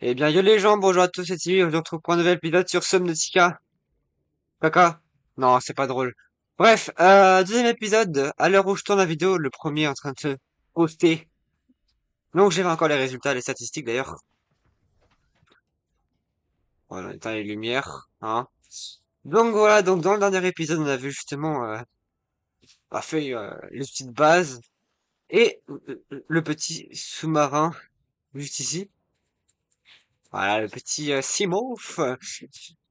Eh bien, yo les gens, bonjour à tous, c'est Timmy, je vous retrouve pour un nouvel épisode sur Subnautica. Caca? Non, c'est pas drôle. Bref, deuxième épisode, à l'heure où je tourne la vidéo, le premier est en train de se poster. Donc j'ai encore les résultats, les statistiques d'ailleurs. Voilà, éteint les lumières, hein. Donc voilà, donc dans le dernier épisode, on a vu justement, fait les petites bases et le petit sous-marin juste ici. Voilà, le petit Seamorph.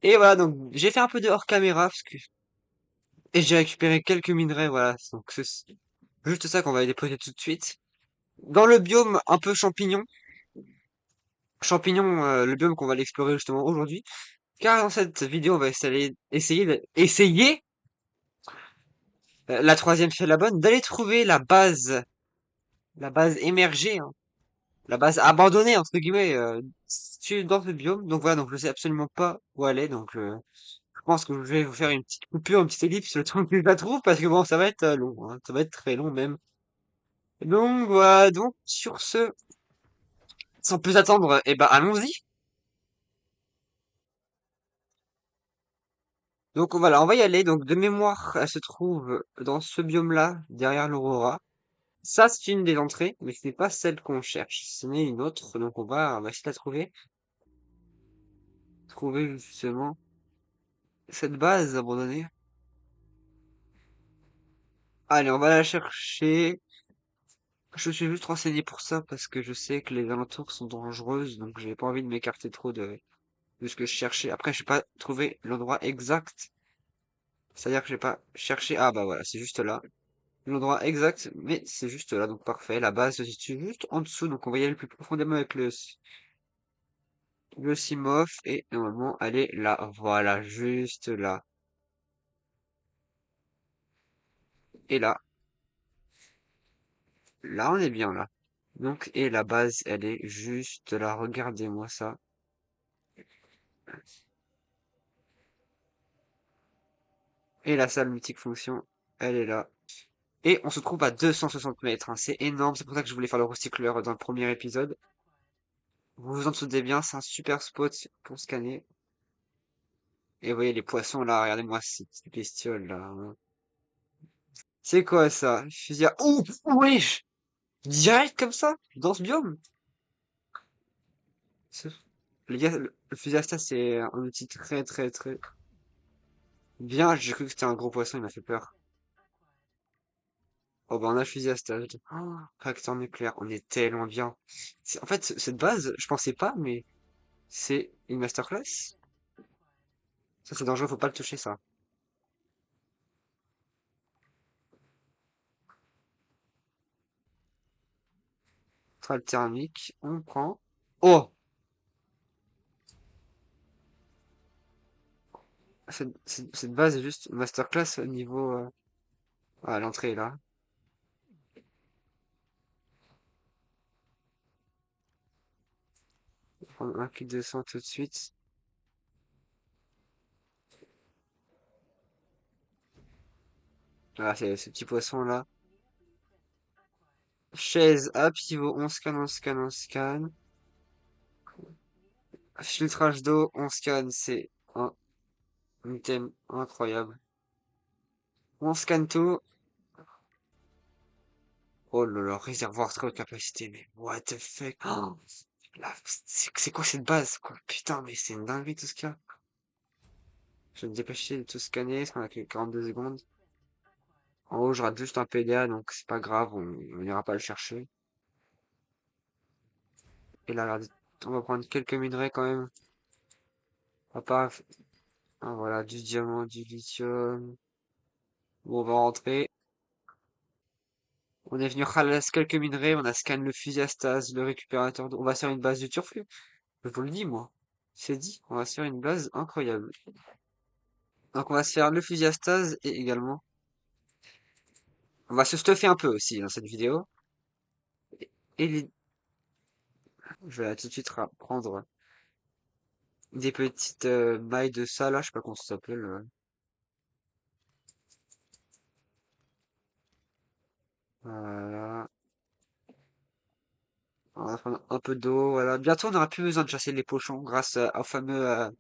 Et voilà, donc j'ai fait un peu de hors caméra parce que et j'ai récupéré quelques minerais, voilà. Donc c'est juste ça qu'on va déposer tout de suite. Dans le biome un peu champignon. Champignon, le biome qu'on va l'explorer justement aujourd'hui. Car dans cette vidéo, on va essayer, la troisième fait la bonne, d'aller trouver la base émergée, hein, la base abandonnée, entre guillemets, dans ce biome. Donc voilà, donc je sais absolument pas où aller, donc je pense que je vais vous faire une petite coupure, une petite ellipse le temps que je la trouve, parce que bon, ça va être long, hein, ça va être très long même. Donc voilà, donc sur ce, sans plus attendre, eh ben allons-y. Donc voilà, on va y aller. Donc de mémoire, elle se trouve dans ce biome-là, derrière l'Aurora. Ça, c'est une des entrées, mais ce n'est pas celle qu'on cherche. Ce n'est une autre, donc on va essayer de la trouver. Trouver justement cette base abandonnée. Allez, on va la chercher. Je suis juste renseigné pour ça parce que je sais que les alentours sont dangereuses, donc j'ai pas envie de m'écarter trop de ce que je cherchais. Après, je n'ai pas trouvé l'endroit exact. C'est-à-dire que j'ai pas cherché. Ah bah voilà, c'est juste là. L'endroit exact, mais c'est juste là, donc parfait. La base se situe juste en dessous, donc on va y aller plus profondément avec le Simof, et normalement, elle est là. Voilà, juste là. Et là, là, on est bien là. Donc, et la base, elle est juste là. Regardez-moi ça. Et la salle multifonction, elle est là. Et on se trouve à 260 mètres, hein. C'est énorme, c'est pour ça que je voulais faire le recycleur dans le premier épisode. Vous vous en souvenez bien, c'est un super spot pour scanner. Et vous voyez les poissons là, regardez-moi ces petites bestioles là, hein. C'est quoi ça? Fusil à... Ouh! Wesh! Direct comme ça? Dans ce biome? Ce- Les gars, le fusil à stas, c'est un outil très très très bien. J'ai cru que c'était un gros poisson, il m'a fait peur. Oh bah on a le fusil à stas. Oh, réacteur nucléaire, on est tellement bien. En fait, cette base, je pensais pas, mais c'est une masterclass. Ça c'est dangereux, faut pas le toucher ça. Centrale thermique, on prend. Oh! Cette base est juste masterclass au niveau... Ah, l'entrée est là. On va prendre un kit de sang tout de suite. Ah, c'est ce petit poisson là. Chaise à pivot, on scanne, on scanne, on scanne. Filtrage d'eau, on scanne, c'est un item incroyable. On scanne tout. Oh là là, réservoir très haute capacité, mais what the fuck? Oh, c'est quoi cette base, quoi? Putain, mais c'est une dinguerie tout ce qu'il y a. Je vais me dépêcher de tout scanner, parce qu'on a que 42 secondes. En haut, je rate juste un PDA, donc c'est pas grave, on n'ira pas le chercher. Et là, regardez, on va prendre quelques minerais quand même. On va pas... Ah, voilà, du diamant, du lithium. Bon, on va rentrer. On est venu ralasse quelques minerais, on a scanné le fusil à stase, le récupérateur d'eau. On va se faire une base du turfu. Je vous le dis, moi. C'est dit, on va se faire une base incroyable. Donc on va se faire le fusil à stase et également... On va se stuffer un peu aussi dans cette vidéo. Et je vais tout de suite prendre des petites mailles de ça, là, je sais pas comment ça s'appelle. Voilà. On va prendre un peu d'eau, voilà. Bientôt, on n'aura plus besoin de chasser les pochons grâce au fameux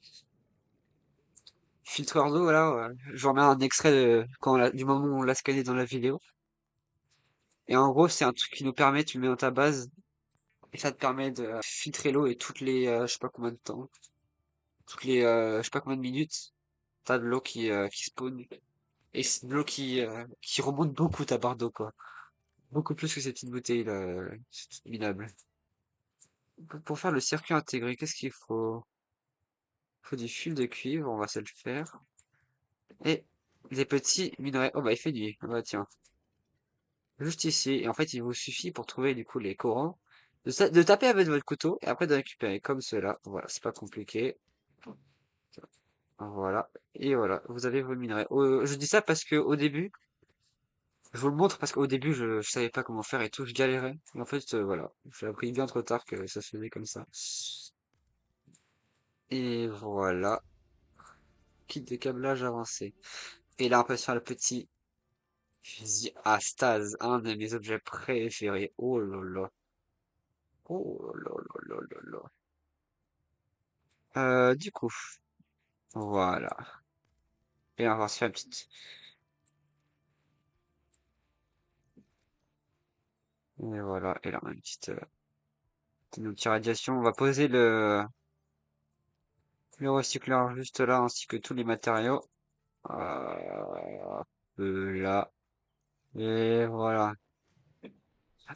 filtreur d'eau, voilà. Je vous remets un extrait du moment où on l'a scanné dans la vidéo. Et en gros, c'est un truc qui nous permet, tu le mets dans ta base, et ça te permet de filtrer l'eau et toutes les, je sais pas combien de temps, toutes les, je sais pas combien de minutes, t'as de l'eau qui spawn. Et c'est de l'eau qui remonte beaucoup ta barre d'eau, quoi. Beaucoup plus que ces petites bouteilles, là, minables. Pour faire le circuit intégré, qu'est-ce qu'il faut? Il faut du fil de cuivre, on va se le faire. Et des petits minerais. Oh bah il fait nuit. Ah bah tiens. Juste ici. Et en fait, il vous suffit pour trouver du coup les coraux. De taper avec votre couteau et après de récupérer comme cela. Voilà, c'est pas compliqué. Voilà. Et voilà, vous avez vos minerais. Je dis ça parce que au début, je vous le montre parce qu'au début, je savais pas comment faire et tout, je galérais. Et en fait, voilà, j'ai appris bien trop tard que ça se faisait comme ça. Et voilà, kit de câblage avancé. Et là, on peut se faire le petit fusil à stase, un de mes objets préférés. Oh là là. Oh là là là là là. Du coup, voilà. Et on va se faire une petite... Et voilà, et là, on a une petite radiation. On va poser le recycleur juste là, ainsi que tous les matériaux. Hop là. Et voilà.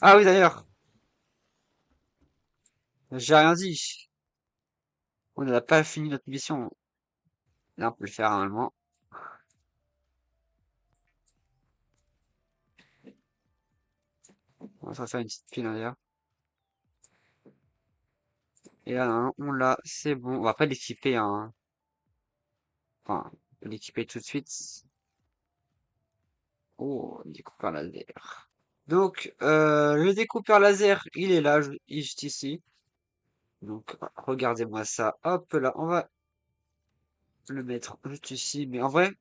Ah oui, d'ailleurs, j'ai rien dit. On n'a pas fini notre mission. Là, on peut le faire normalement. On va se faire une petite pile d'ailleurs. Et là, normalement, on l'a, c'est bon. On va pas l'équiper, hein. Enfin, on peut l'équiper tout de suite. Oh, découpeur laser. Donc, le découpeur laser, il est là, juste ici. Donc, regardez-moi ça. Hop là, on va le mettre juste ici. Mais en vrai,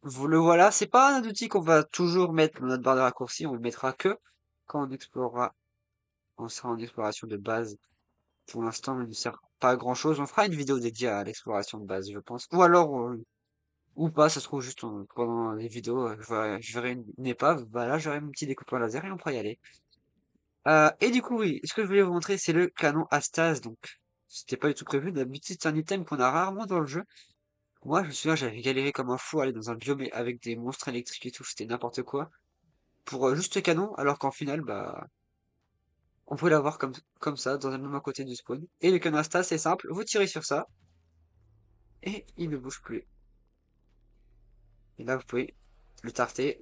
vous le voilà, c'est pas un outil qu'on va toujours mettre dans notre barre de raccourci. On le mettra que quand on explorera, on sera en exploration de base. Pour l'instant, il ne sert pas à grand chose. On fera une vidéo dédiée à l'exploration de base, je pense. Ou alors, ou pas, ça se trouve juste pendant les vidéos, je verrai une épave. Bah là, j'aurai mon petit découpeur laser et on pourra y aller. Et du coup, oui, ce que je voulais vous montrer, c'est le canon Astase. Donc, c'était pas du tout prévu. D'habitude, c'est un item qu'on a rarement dans le jeu. Moi, je me souviens, j'avais galéré comme un fou à aller dans un biome avec des monstres électriques et tout. C'était n'importe quoi. Pour juste le canon, alors qu'en final, bah, on pouvait l'avoir comme ça, dans un même à côté du spawn. Et le canon Astase, c'est simple. Vous tirez sur ça, et il ne bouge plus. Et là, vous pouvez le tarter.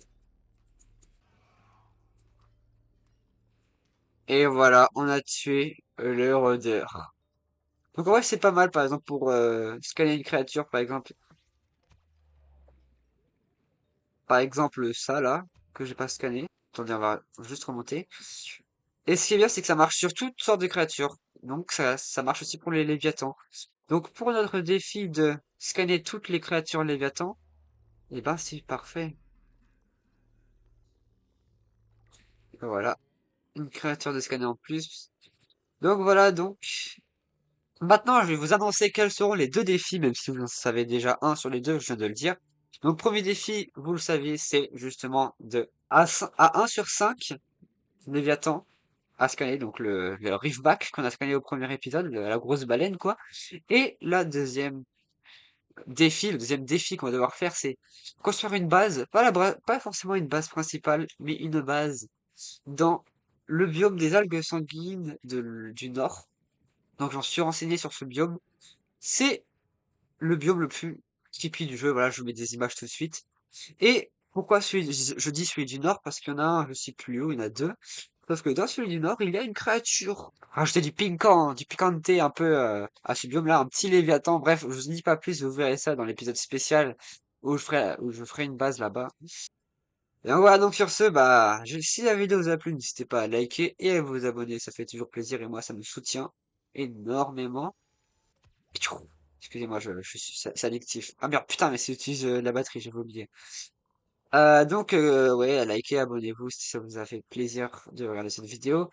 Et voilà, on a tué le rôdeur. Donc en vrai, c'est pas mal, par exemple, pour scanner une créature, par exemple ça là, que j'ai pas scanné. Attendez, on va juste remonter. Et ce qui est bien, c'est que ça marche sur toutes sortes de créatures. Donc ça marche aussi pour les léviathans. Donc pour notre défi de scanner toutes les créatures léviathans, eh ben c'est parfait. Voilà, une créature de scanner en plus. Donc voilà, donc maintenant je vais vous annoncer quels seront les deux défis, même si vous en savez déjà un sur les deux, je viens de le dire. Donc premier défi, vous le savez, c'est justement de à 1 sur 5 Léviathan à scanner, donc le Reefback qu'on a scanné au premier épisode, la grosse baleine, quoi. Et le deuxième défi qu'on va devoir faire, c'est construire une base, pas forcément une base principale, mais une base dans le biome des algues sanguines du Nord. Donc j'en suis renseigné sur ce biome. C'est le biome le plus creepy du jeu, voilà, je vous mets des images tout de suite. Et pourquoi je dis celui du Nord? Parce qu'il y en a un, je sais plus où, il y en a deux. Sauf que dans celui du Nord, il y a une créature. Rajouter du picante un peu à ce biome-là, un petit léviathan. Bref, je vous dis pas plus, vous verrez ça dans l'épisode spécial où je ferai une base là-bas. Et donc voilà, donc sur ce, bah, si la vidéo vous a plu, n'hésitez pas à liker et à vous abonner, ça fait toujours plaisir et moi, ça me soutient énormément. Excusez-moi, je suis c'est addictif. Ah merde, putain, mais ça utilise la batterie, j'avais oublié. Donc, ouais, likez, abonnez-vous si ça vous a fait plaisir de regarder cette vidéo.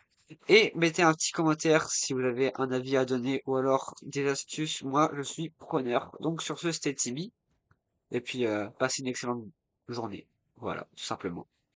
Et mettez un petit commentaire si vous avez un avis à donner ou alors des astuces. Moi, je suis preneur. Donc sur ce, c'était Tibi. Et puis, passez une excellente journée. Voilà, tout simplement.